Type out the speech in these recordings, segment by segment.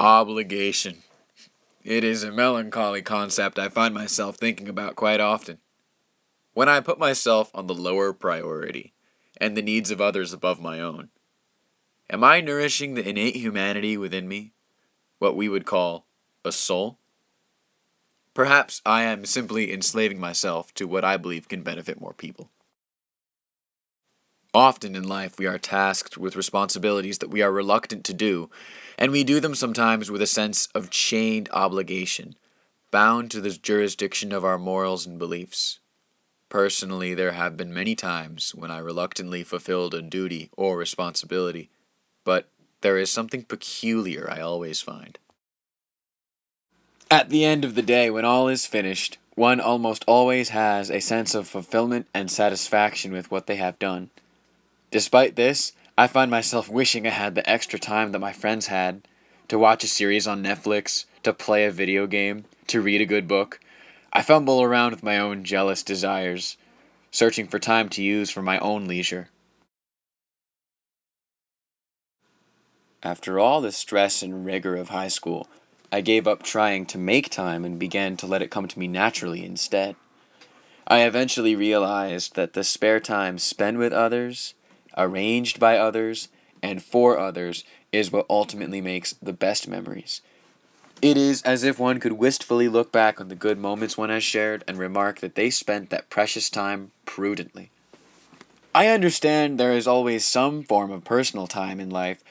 Obligation. It is a melancholy concept I find myself thinking about quite often. When I put myself on the lower priority, and the needs of others above my own, am I nourishing the innate humanity within me, what we would call a soul? Perhaps I am simply enslaving myself to what I believe can benefit more people. Often in life we are tasked with responsibilities that we are reluctant to do, and we do them sometimes with a sense of chained obligation, bound to the jurisdiction of our morals and beliefs. Personally, there have been many times when I reluctantly fulfilled a duty or responsibility, but there is something peculiar I always find. At the end of the day, when all is finished, one almost always has a sense of fulfillment and satisfaction with what they have done. Despite this, I find myself wishing I had the extra time that my friends had, to watch a series on Netflix, to play a video game, to read a good book. I fumble around with my own jealous desires, searching for time to use for my own leisure. After all the stress and rigor of high school, I gave up trying to make time and began to let it come to me naturally instead. I eventually realized that the spare time spent with others, arranged by others, and for others is what ultimately makes the best memories. It is as if one could wistfully look back on the good moments one has shared and remark that they spent that precious time prudently. I understand there is always some form of personal time in life,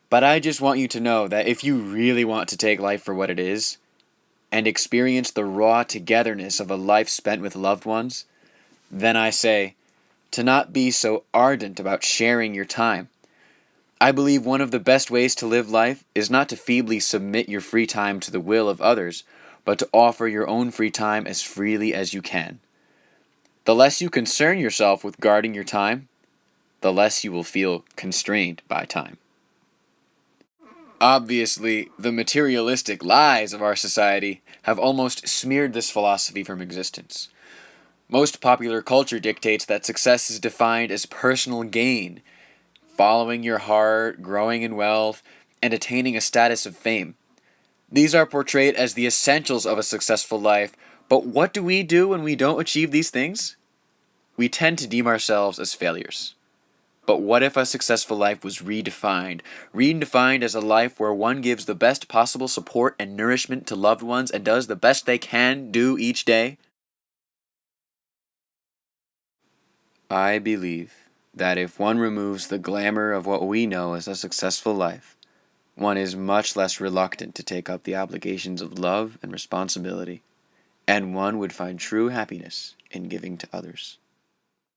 but I just want you to know that if you really want to take life for what it is, and experience the raw togetherness of a life spent with loved ones, then I say, to not be so ardent about sharing your time. I believe one of the best ways to live life is not to feebly submit your free time to the will of others, but to offer your own free time as freely as you can. The less you concern yourself with guarding your time, the less you will feel constrained by time. Obviously, the materialistic lies of our society have almost smeared this philosophy from existence. Most popular culture dictates that success is defined as personal gain, following your heart, growing in wealth, and attaining a status of fame. These are portrayed as the essentials of a successful life, but what do we do when we don't achieve these things? We tend to deem ourselves as failures. But what if a successful life was redefined? Redefined as a life where one gives the best possible support and nourishment to loved ones and does the best they can do each day? I believe that if one removes the glamour of what we know as a successful life, one is much less reluctant to take up the obligations of love and responsibility, and one would find true happiness in giving to others.